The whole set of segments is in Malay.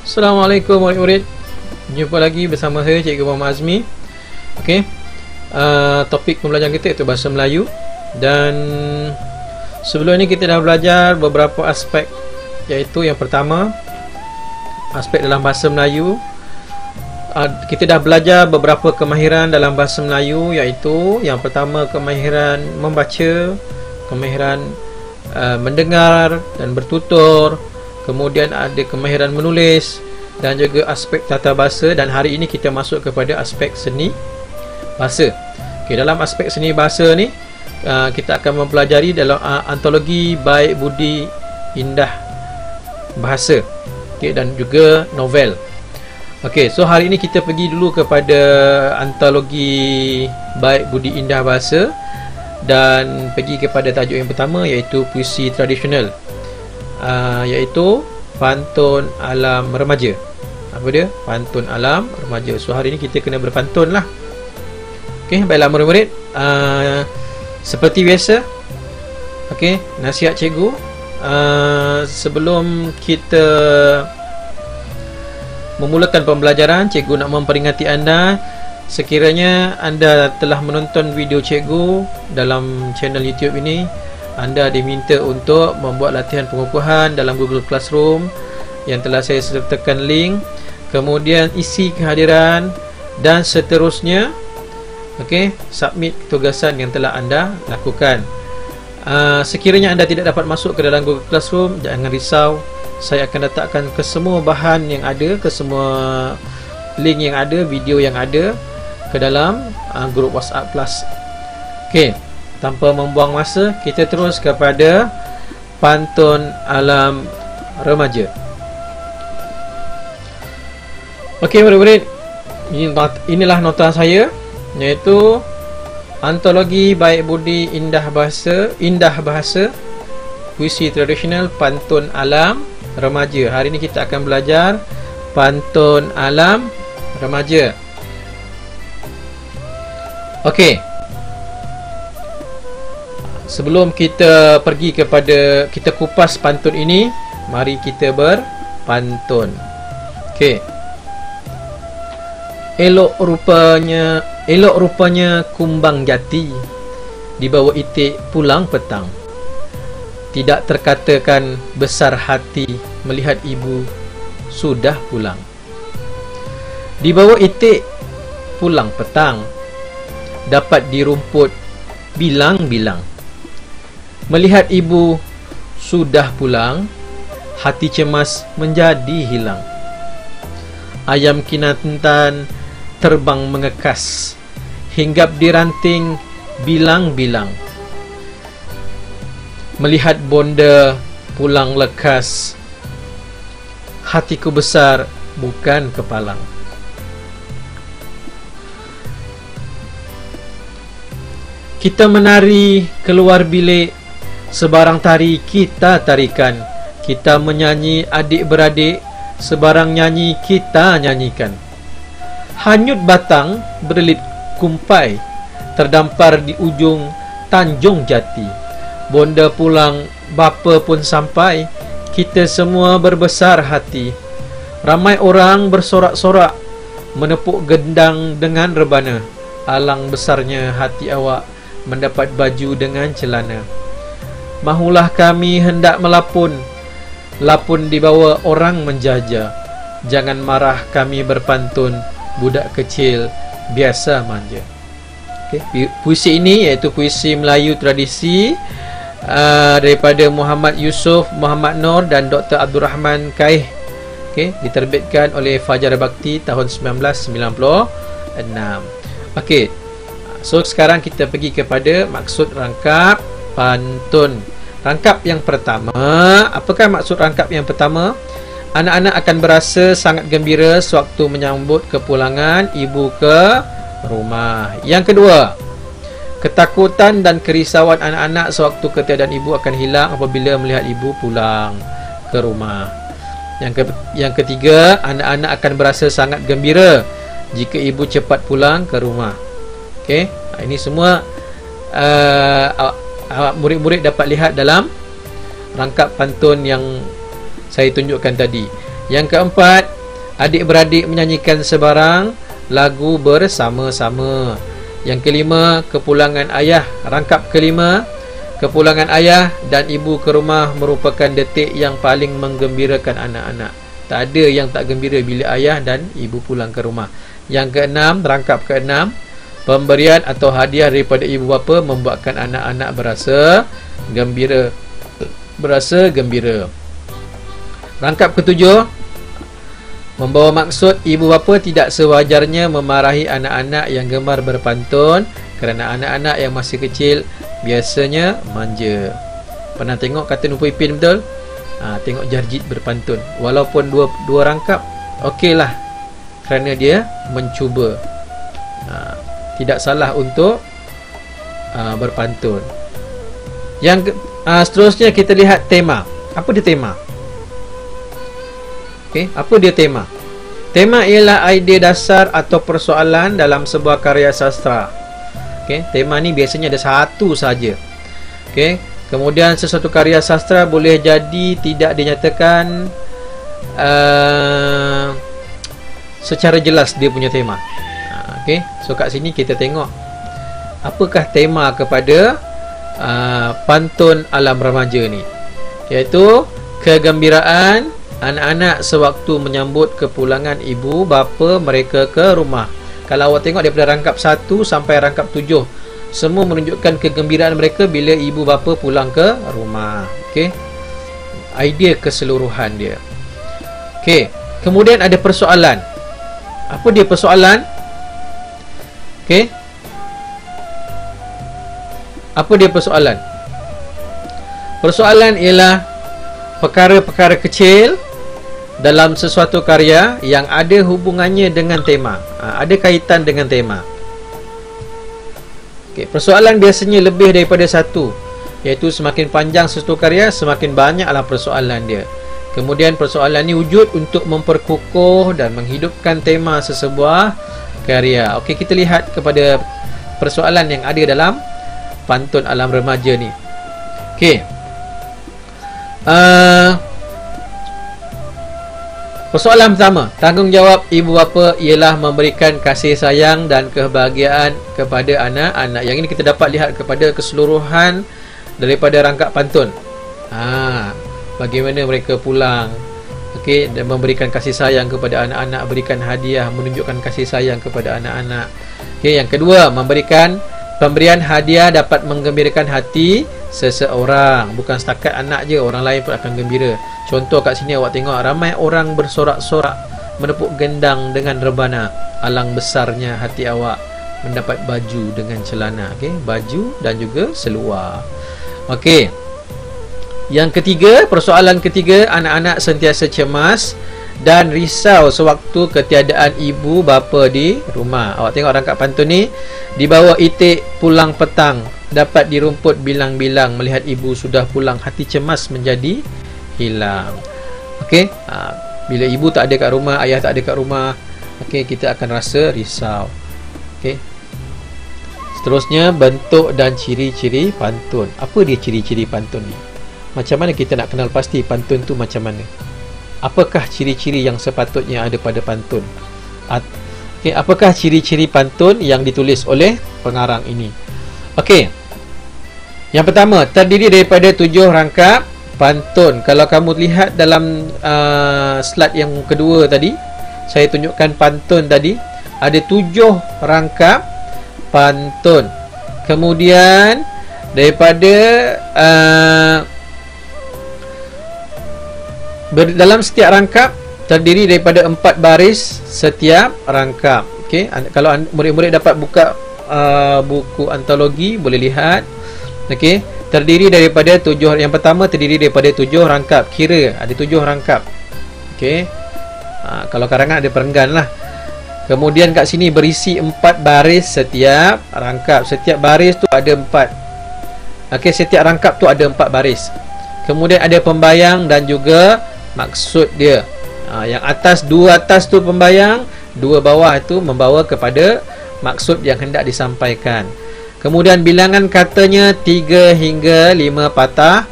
Assalamualaikum murid-murid. Jumpa lagi bersama saya Cikgu Muhammad Azmi. Okey. Topik pembelajaran kita iaitu bahasa Melayu. Dan sebelum ini kita dah belajar beberapa aspek, iaitu yang pertama, aspek dalam bahasa Melayu. Kita dah belajar beberapa kemahiran dalam bahasa Melayu, iaitu yang pertama kemahiran membaca, kemahiran mendengar dan bertutur, kemudian ada kemahiran menulis dan juga aspek tata bahasa. Dan hari ini kita masuk kepada aspek seni bahasa. Okay, dalam aspek seni bahasa ni kita akan mempelajari dalam antologi baik budi indah bahasa, okay, dan juga novel. Okey, so hari ini kita pergi dulu kepada antologi baik budi indah bahasa dan pergi kepada tajuk yang pertama, iaitu puisi tradisional, iaitu pantun alam remaja. Apa dia? Pantun alam remaja. So hari ini kita kena berpantun lah. Okey, baiklah murid-murid, seperti biasa, okey, nasihat cikgu, sebelum kita memulakan pembelajaran, cikgu nak memperingati anda, sekiranya anda telah menonton video cikgu dalam channel YouTube ini, anda diminta untuk membuat latihan pengukuhan dalam Google Classroom yang telah saya sertakan link, kemudian isi kehadiran dan seterusnya. Okey, submit tugasan yang telah anda lakukan. Sekiranya anda tidak dapat masuk ke dalam Google Classroom, jangan risau, saya akan letakkan ke semua bahan yang ada, ke semua link yang ada, video yang ada ke dalam grup WhatsApp kelas. Okey, tanpa membuang masa, kita terus kepada pantun alam remaja. Okey murid-murid, inilah nota saya, iaitu antologi baik budi indah bahasa, puisi tradisional, pantun alam remaja. Hari ini kita akan belajar pantun alam remaja. Okey, sebelum kita pergi kepada kita kupas pantun ini, mari kita berpantun. Okey. Elok rupanya kumbang jati, dibawa itik pulang petang. Tidak terkatakan besar hati melihat ibu sudah pulang. Dibawa itik pulang petang, dapat di rumput bilang-bilang. Melihat ibu sudah pulang, hati cemas menjadi hilang. Ayam kinantan terbang mengekas, hinggap di ranting bilang-bilang. Melihat bonda pulang lekas, hatiku besar bukan kepalang. Kita menari keluar bilik, sebarang tari kita tarikan. Kita menyanyi adik-beradik, sebarang nyanyi kita nyanyikan. Hanyut batang berlilit kumpai, terdampar di ujung Tanjung Jati. Bonda pulang, bapa pun sampai, kita semua berbesar hati. Ramai orang bersorak-sorak, menepuk gendang dengan rebana. Alang besarnya hati awak mendapat baju dengan celana. Mahulah kami hendak melapun, lapun dibawa orang menjajah. Jangan marah kami berpantun, budak kecil biasa manja. Okay. Puisi ini iaitu puisi Melayu tradisi daripada Muhammad Yusuf, Muhammad Nur dan Dr. Abdul Rahman Kaih. Okay. Diterbitkan oleh Fajar Bakti tahun 1996. Okey. So sekarang kita pergi kepada maksud rangkap pantun. Rangkap yang pertama, apakah maksud rangkap yang pertama? Anak-anak akan berasa sangat gembira sewaktu menyambut kepulangan ibu ke rumah. Yang kedua, ketakutan dan kerisauan anak-anak sewaktu ketiadaan ibu akan hilang apabila melihat ibu pulang ke rumah. Yang ketiga, anak-anak akan berasa sangat gembira jika ibu cepat pulang ke rumah. Okey, ini semua murid-murid dapat lihat dalam rangkap pantun yang saya tunjukkan tadi. Yang keempat, adik-beradik menyanyikan sebarang lagu bersama-sama. Yang kelima, kepulangan ayah. Rangkap kelima, kepulangan ayah dan ibu ke rumah merupakan detik yang paling menggembirakan anak-anak. Tak ada yang tak gembira bila ayah dan ibu pulang ke rumah. Yang keenam, rangkap keenam, pemberian atau hadiah daripada ibu bapa membuatkan anak-anak berasa gembira. Rangkap ketujuh, membawa maksud ibu bapa tidak sewajarnya memarahi anak-anak yang gemar berpantun kerana anak-anak yang masih kecil biasanya manja. Pernah tengok kartun Upin Ipin betul? Tengok Jarjit berpantun. Walaupun dua rangkap, okeylah, kerana dia mencuba. Tidak salah untuk berpantun. Yang seterusnya kita lihat tema. Apa dia tema? Okey, apa dia tema? Tema ialah idea dasar atau persoalan dalam sebuah karya sastra. Okey, tema ni biasanya ada satu saja. Okey, kemudian sesuatu karya sastra boleh jadi tidak dinyatakan secara jelas dia punya tema. Okey, so kat sini kita tengok apakah tema kepada pantun alam remaja ni, iaitu kegembiraan anak-anak sewaktu menyambut kepulangan ibu bapa mereka ke rumah. Kalau awak tengok daripada rangkap 1 sampai rangkap 7, semua menunjukkan kegembiraan mereka bila ibu bapa pulang ke rumah. Okey, idea keseluruhan dia. Okey, kemudian ada persoalan. Apa dia persoalan? Okey, apa dia persoalan? Persoalan ialah perkara-perkara kecil dalam sesuatu karya yang ada hubungannya dengan tema, ada kaitan dengan tema. Okey, persoalan biasanya lebih daripada satu, iaitu semakin panjang sesuatu karya, semakin banyaklah persoalan dia. Kemudian persoalan ini wujud untuk memperkukuh dan menghidupkan tema sesebuah karya. Okey, kita lihat kepada persoalan yang ada dalam pantun alam remaja ni. Okey, persoalan pertama, tanggungjawab ibu bapa ialah memberikan kasih sayang dan kebahagiaan kepada anak-anak. Yang ini kita dapat lihat kepada keseluruhan daripada rangkap pantun. Bagaimana mereka pulang, okey, dan memberikan kasih sayang kepada anak-anak, berikan hadiah, menunjukkan kasih sayang kepada anak-anak. Okey, yang kedua, pemberian hadiah dapat menggembirakan hati seseorang. Bukan setakat anak je, orang lain pun akan gembira. Contoh kat sini awak tengok ramai orang bersorak-sorak menepuk gendang dengan rebana. Alang besarnya hati awak mendapat baju dengan celana. Okey, baju dan juga seluar. Okey, yang ketiga, persoalan ketiga, anak-anak sentiasa cemas dan risau sewaktu ketiadaan ibu bapa di rumah. Awak tengok rangkap pantun ni, di bawah itik pulang petang, dapat dirumput bilang-bilang, melihat ibu sudah pulang, hati cemas menjadi hilang. Okey, bila ibu tak ada kat rumah, ayah tak ada kat rumah, okey, kita akan rasa risau. Okey, seterusnya, bentuk dan ciri-ciri pantun. Apa dia ciri-ciri pantun ni? Macam mana kita nak kenal pasti pantun tu macam mana? Apakah ciri-ciri yang sepatutnya ada pada pantun? Okey, apakah ciri-ciri pantun yang ditulis oleh pengarang ini? Okey, yang pertama, terdiri daripada 7 rangkap pantun. Kalau kamu lihat dalam slide yang kedua tadi, saya tunjukkan pantun tadi, ada 7 rangkap pantun. Kemudian daripada dalam setiap rangkap terdiri daripada 4 baris setiap rangkap. Okey, kalau murid-murid dapat buka buku antologi boleh lihat. Okey, terdiri daripada 7. Yang pertama terdiri daripada 7 rangkap. Kira ada 7 rangkap. Okey, kalau karangan ada perenggan lah. Kemudian kat sini berisi 4 baris setiap rangkap. Setiap baris tu ada 4. Okey, setiap rangkap tu ada 4 baris. Kemudian ada pembayang dan juga maksud dia. Yang atas, 2 atas tu pembayang, 2 bawah itu membawa kepada maksud yang hendak disampaikan. Kemudian bilangan katanya 3 hingga 5 patah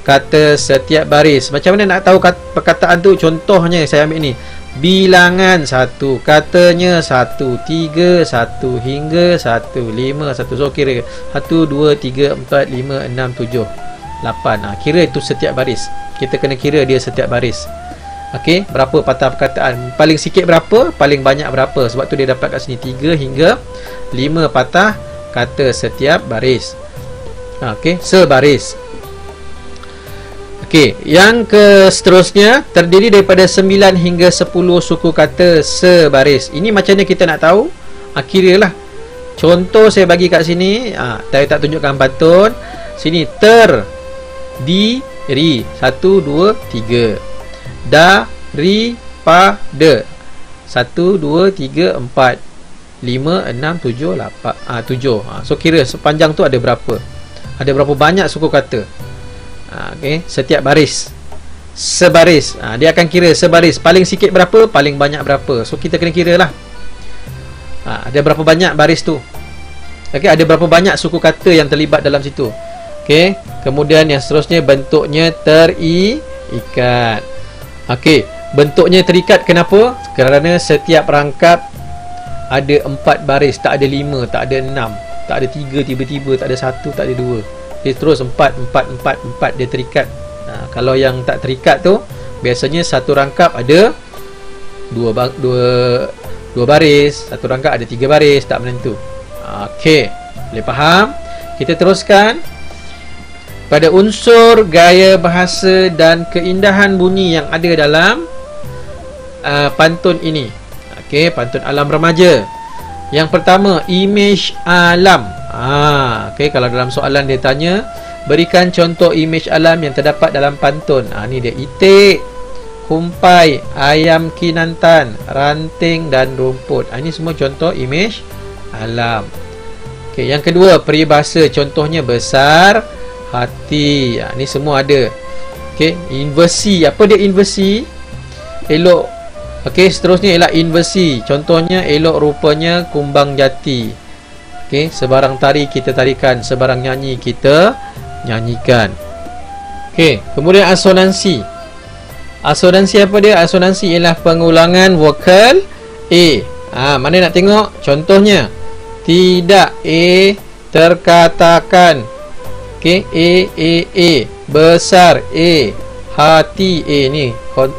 kata setiap baris. Macam mana nak tahu perkataan tu? Contohnya saya ambil ni, bilangan 1, katanya 1, 3, 1 hingga 1, 5, 1. So kira 1, 2, 3, 4, 5, 6, 7, 8. Kira itu setiap baris. Kita kena kira dia setiap baris. Okey, berapa patah perkataan? Paling sikit berapa, paling banyak berapa? Sebab tu dia dapat kat sini 3 hingga 5 patah kata setiap baris. Okey, sebaris. Okey, yang ke seterusnya terdiri daripada 9 hingga 10 suku kata sebaris. Ini macam mana kita nak tahu? Kiralah. Contoh saya bagi kat sini, saya tak tunjukkan pantun. Sini terdiri 1, 2, 3. Daripada 1, 2, 3, 4, 5, 6, 7, 8, 7. So kira sepanjang tu ada berapa? Ada berapa banyak suku kata? Okay, setiap baris sebaris, dia akan kira sebaris paling sikit berapa, paling banyak berapa. So kita kena kira lah, ada berapa banyak baris tu. Okay, ada berapa banyak suku kata yang terlibat dalam situ. Okay, kemudian yang seterusnya bentuknya terikat. Okay, bentuknya terikat kenapa? Kerana setiap rangkap ada 4 baris, tak ada 5, tak ada 6, tak ada 3 tiba-tiba, tak ada 1, tak ada 2. Dia terus 4 dia terikat. Kalau yang tak terikat tu, biasanya satu rangkap ada 2 baris, satu rangkap ada 3 baris, tak menentu. Okey, boleh faham? Kita teruskan pada unsur gaya bahasa dan keindahan bunyi yang ada dalam pantun ini. Okey, pantun alam remaja. Yang pertama, imej alam. Okey, kalau dalam soalan dia tanya, berikan contoh imej alam yang terdapat dalam pantun. Ni dia: itik, kumpai, ayam kinantan, ranting dan rumput. Ini semua contoh imej alam. Okey, yang kedua, peribahasa. Contohnya besar hati. Ni semua ada. Okey, inversi. Apa dia inversi? Elok. Okey, seterusnya ialah inversi. Contohnya elok rupanya kumbang jati. Okey, sebarang tari kita tarikan, sebarang nyanyi kita nyanyikan. Okey, kemudian asonansi. Asonansi apa dia? Asonansi ialah pengulangan vokal A. Mana nak tengok? Contohnya, tidak terkatakan. Okey, A. Besar A. Hati A. Ni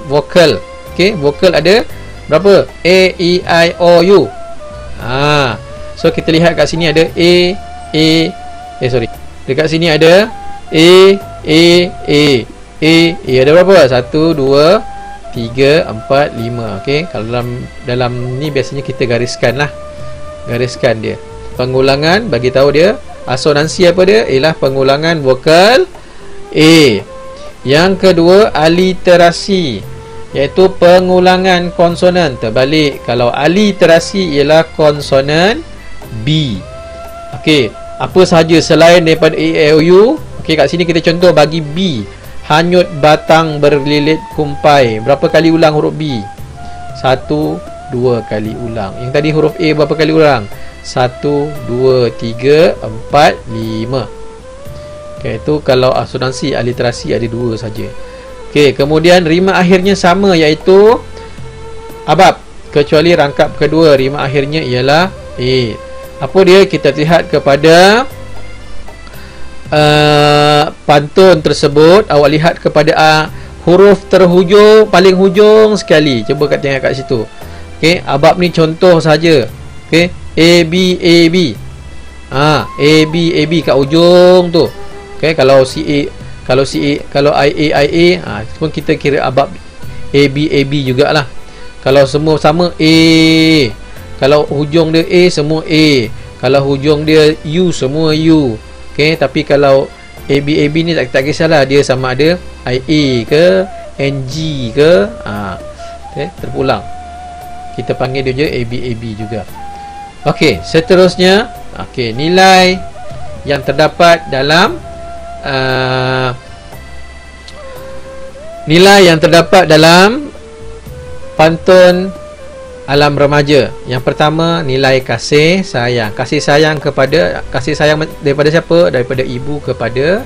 vokal. Okey, vokal ada berapa? A, E, I, O, U. So kita lihat kat sini ada dekat sini ada A ada berapa? 1, 2, 3, 4, 5. Okey, kalau dalam ni biasanya kita gariskan dia. Pengulangan, bagi tahu dia asonansi apa dia? Ialah pengulangan vokal A. Yang kedua, aliterasi, iaitu pengulangan konsonan. Terbalik, kalau aliterasi ialah konsonan B. Okey, apa sahaja selain daripada A, E, I, O, U. Okey, kat sini kita contoh bagi B. Hanyut batang berlilit kumpai. Berapa kali ulang huruf B? 1, 2 kali ulang. Yang tadi huruf A berapa kali ulang? 1, 2, 3, 4, 5. Okey, itu kalau asonansi aliterasi ada 2 saja. Okey, kemudian rima akhirnya sama, iaitu abab, kecuali rangkap kedua rima akhirnya ialah A. Apa dia? Kita lihat kepada pantun tersebut. Awak lihat kepada huruf terhujung, paling hujung sekali. Cuba kat tengok kat situ. Okey, abab ni contoh saja. Okey, A, B, A, B. A, B, A, B kat ujung tu. Okey, kalau C, A, kalau I, A, pun kita kira abab A, B, A, B jugalah. Kalau semua sama A, kalau hujung dia A, semua A. Kalau hujung dia U, semua U. Okey, tapi kalau A, B ni tak kisahlah, dia sama ada IA ke NG ke, okay, terpulang. Kita panggil dia je A, B juga. Okey, seterusnya, okey, nilai yang terdapat dalam pantun alam remaja. Yang pertama, nilai kasih sayang. Kasih sayang daripada siapa? Daripada ibu kepada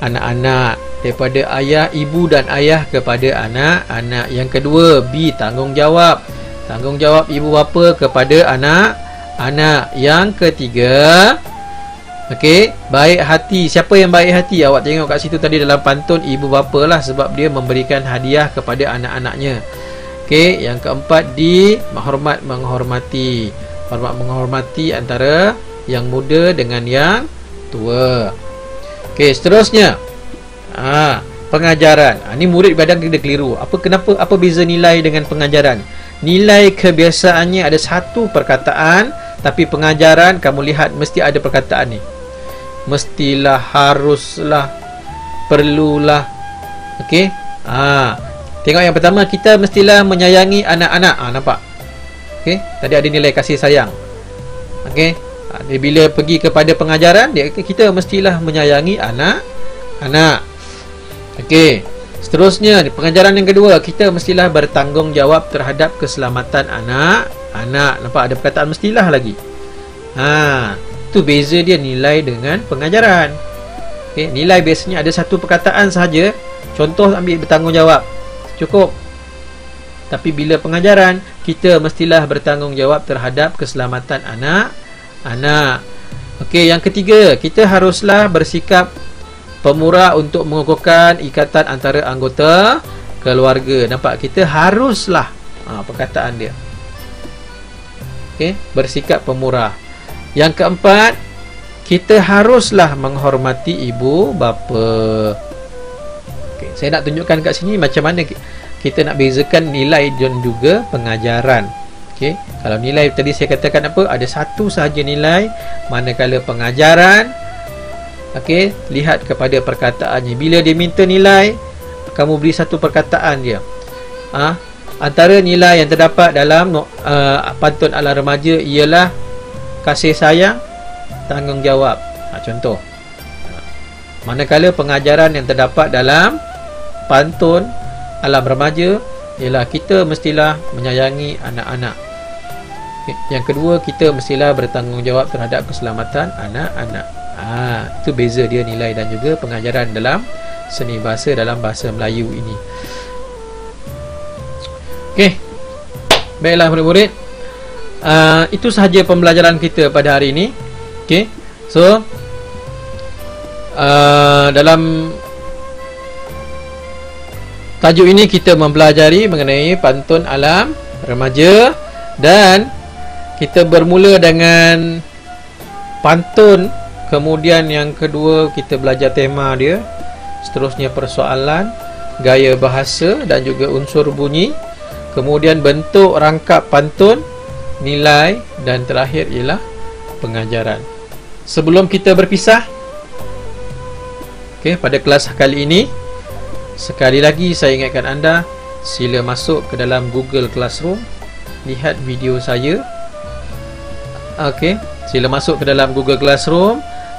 anak-anak. daripada ayah, ibu dan ayah kepada anak-anak. Yang kedua, B, tanggungjawab. Tanggungjawab ibu bapa kepada anak-anak. Yang ketiga, okey, baik hati. Siapa yang baik hati? Awak tengok kat situ tadi dalam pantun ibu bapa lah, sebab dia memberikan hadiah kepada anak-anaknya. Okey, yang keempat, D, menghormati. Hormat menghormati antara yang muda dengan yang tua. Okey, seterusnya, pengajaran. Ni murid kadang dia keliru. Apa beza nilai dengan pengajaran? Nilai kebiasaannya ada satu perkataan, tapi pengajaran kamu lihat mesti ada perkataan ni. Mestilah, haruslah, perlulah. Okey? Tengok yang pertama, kita mestilah menyayangi anak-anak. Nampak? Okey? Tadi ada nilai kasih sayang. Okey? Bila pergi kepada pengajaran, kita mestilah menyayangi anak-anak. Okey. Seterusnya, pengajaran yang kedua, kita mestilah bertanggungjawab terhadap keselamatan anak-anak. Nampak ada perkataan mestilah lagi. Tu beza dia nilai dengan pengajaran. Okey, nilai biasanya ada satu perkataan sahaja. Contoh, ambil bertanggungjawab. Cukup. Tapi bila pengajaran, kita mestilah bertanggungjawab terhadap keselamatan anak-anak. Okey, yang ketiga, kita haruslah bersikap pemurah untuk mengukuhkan ikatan antara anggota keluarga. Nampak? Kita haruslah, perkataan dia. Okey, bersikap pemurah. Yang keempat, kita haruslah menghormati ibu bapa. Okey, saya nak tunjukkan kat sini macam mana kita nak bezakan nilai dan juga pengajaran. Okey, kalau nilai tadi saya katakan apa? Ada satu sahaja nilai, manakala pengajaran, okey, lihat kepada perkataannya. Bila dia minta nilai, kamu beri satu perkataan dia. Antara nilai yang terdapat dalam pantun ala remaja ialah kasih sayang, tanggungjawab. Contoh. Manakala pengajaran yang terdapat dalam pantun alam remaja ialah kita mestilah menyayangi anak-anak. Yang kedua, kita mestilah bertanggungjawab terhadap keselamatan anak-anak. Itu beza dia nilai dan juga pengajaran dalam seni bahasa, dalam bahasa Melayu ini. Okey, baiklah murid-murid, itu sahaja pembelajaran kita pada hari ini. Okey, so dalam tajuk ini kita mempelajari mengenai pantun alam remaja, dan kita bermula dengan pantun. Kemudian yang kedua, kita belajar tema dia. Seterusnya persoalan, gaya bahasa dan juga unsur bunyi. Kemudian bentuk rangkap pantun, nilai, dan terakhir ialah pengajaran. Sebelum kita berpisah, okey, pada kelas kali ini, sekali lagi saya ingatkan anda, sila masuk ke dalam Google Classroom, lihat video saya. Okey, sila masuk ke dalam Google Classroom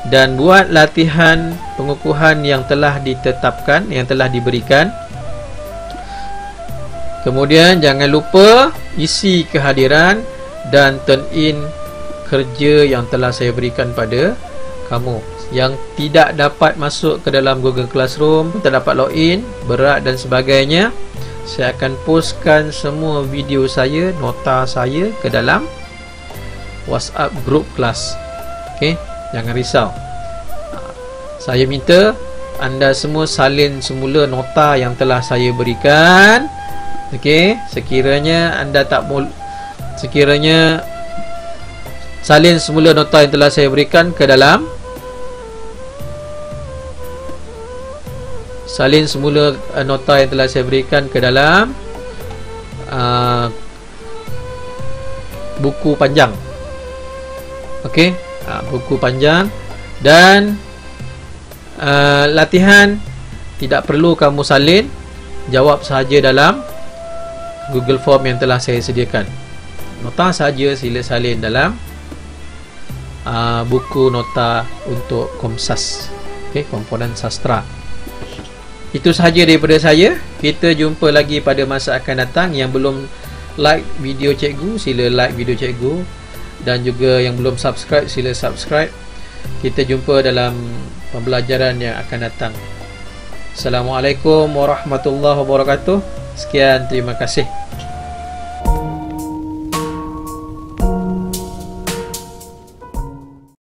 dan buat latihan pengukuhan yang telah ditetapkan, yang telah diberikan. Kemudian jangan lupa isi kehadiran dan turn in kerja yang telah saya berikan pada kamu. Yang tidak dapat masuk ke dalam Google Classroom, tak dapat login, berat dan sebagainya, saya akan postkan semua video saya, nota saya ke dalam WhatsApp group kelas. Okey, jangan risau. Saya minta anda semua salin semula nota yang telah saya berikan. Okey, sekiranya anda salin semula nota yang telah saya berikan ke dalam, salin semula nota yang telah saya berikan ke dalam buku panjang. Okey, buku panjang. Dan latihan tidak perlu kamu salin, jawab sahaja dalam Google Form yang telah saya sediakan. Nota saja sila salin dalam buku nota untuk Komsas, okey, komponen sastra. Itu sahaja daripada saya. Kita jumpa lagi pada masa akan datang. Yang belum like video cikgu, sila like video cikgu, dan juga yang belum subscribe, sila subscribe. Kita jumpa dalam pembelajaran yang akan datang. Assalamualaikum warahmatullahi wabarakatuh. Sekian, terima kasih.